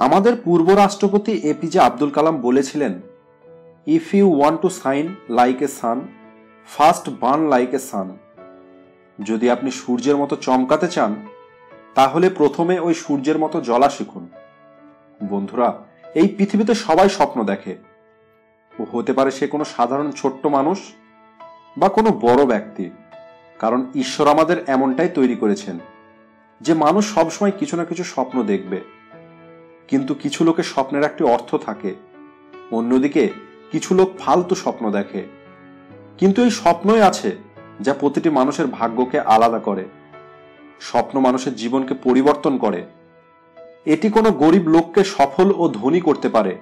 আমাদের পূর্ব রাষ্ট্রপতি এপিজে আব্দুল কালাম বলেছিলেন, if you want to shine like a sun, first burn like a sun. যদি আপনি সূর্যের মতো চমকাতে চান, তাহলে প্রথমে ওই সূর্যের মতো জ্বলা শিখুন। বন্ধুরা, এই পৃথিবীতে সবাই স্বপ্ন দেখে। হতে পারে সে কোনো সাধারণ ছোট্ট মানুষ বা কোনো বড় ব্যক্তি, কারণ ঈশ্বর আমাদের এমনটাই তৈরি করেছেন যে মানুষ সবসময় কিছু না কিছু স্বপ্ন দেখবে। কিন্তু কিছু লোকের স্বপ্নের একটি অর্থ থাকে, অন্যদিকে কিছু লোক ফালতু স্বপ্ন দেখে। কিন্তু এই স্বপ্নই আছে যা প্রতিটি মানুষের ভাগ্যকে আলাদা করে। স্বপ্ন মানুষের জীবনকে পরিবর্তন করে। এটি কোনো গরিব লোককে সফল ও ধনী করতে পারে,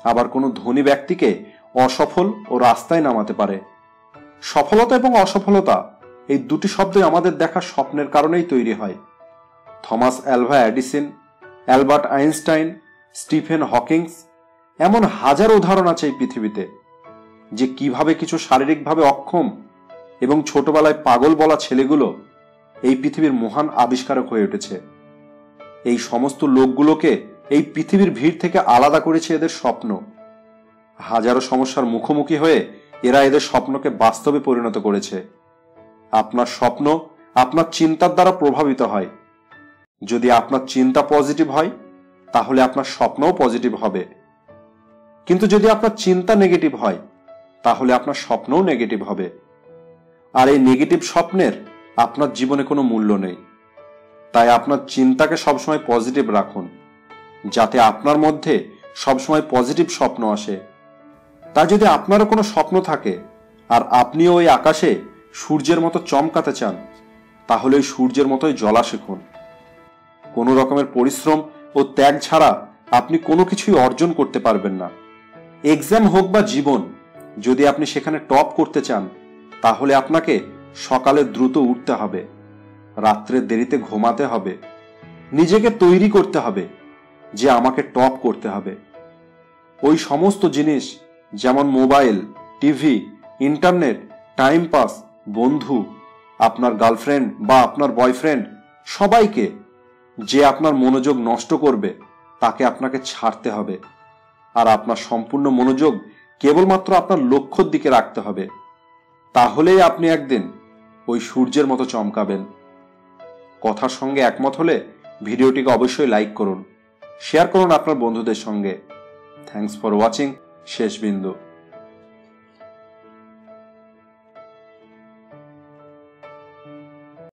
আবার কোনো ধনী ব্যক্তিকে অসফল ও রাস্তায় নামাতে পারে। সফলতা এবং অসফলতা এই দুটি শব্দই আমাদের দেখা স্বপ্নের কারণেই তৈরি হয়। Thomas Alva Edison, Albert Einstein, Stephen Hawkings, এমন হাজার উদাহরণ আছে এই পৃথিবীতে যে কিভাবে কিছু শারীরিকভাবে অক্ষম এবং ছোটবেলায় পাগল বলা ছেলেগুলো এই পৃথিবীর মহান আবিষ্কারক হয়ে উঠেছে। এই সমস্ত লোকগুলোকে এই পৃথিবীর ভিড় থেকে আলাদা করেছে এদের স্বপ্ন। হাজারো সমস্যার মুখোমুখি হয়ে এরা এদের স্বপ্নকে বাস্তবে পরিণত করেছে। আপনার স্বপ্ন আপনার চিন্তার দ্বারা প্রভাবিত হয়। যদি আপনার চিন্তা পজিটিভ হয়, তাহলে আপনার স্বপ্নও পজিটিভ হবে। কিন্তু যদি আপনার চিন্তা নেগেটিভ হয়, তাহলে আপনার স্বপ্নও নেগেটিভ হবে। আর এই নেগেটিভ স্বপ্নের আপনার জীবনে কোনো মূল্য নেই। তাই আপনার চিন্তাকে সবসময় পজিটিভ রাখুন, যাতে আপনার মধ্যে সবসময় পজিটিভ স্বপ্ন আসে। তাই যদি আপনারও কোনো স্বপ্ন থাকে আর আপনিও ওই আকাশে সূর্যের মতো চমকাতে চান, তাহলে ওই সূর্যের মতোই জ্বলা শিখুন। কোনো রকমের পরিশ্রম ও ত্যাগ ছাড়া আপনি কোনো কিছুই অর্জন করতে পারবেন না। এক্সাম হোক বা জীবন, যদি আপনি সেখানে টপ করতে চান, তাহলে আপনাকে সকালে দ্রুত উঠতে হবে, রাত্রে দেরিতে ঘুমাতে হবে, নিজেকে তৈরি করতে হবে যে আমাকে টপ করতে হবে। ওই সমস্ত জিনিস যেমন mobile, TV, internet, time pass, বন্ধু, আপনার গার্লফ্রেন্ড বা আপনার বয়ফ্রেন্ড, সবাইকে যে আপনার মনোযোগ নষ্ট করবে তাকে আপনাকে ছাড়তে হবে। আর আপনার সম্পূর্ণ মনোযোগ কেবলমাত্র আপনার লক্ষ্যের দিকে রাখতে হবে। তাহলেই আপনি একদিন ওই সূর্যের মতো চমকাবেন। কথার সঙ্গে একমত হলে ভিডিওটিকে অবশ্যই লাইক করুন, শেয়ার করুন আপনার বন্ধুদের সঙ্গে। থ্যাঙ্কস ফর ওয়াচিং শেষ বিন্দু।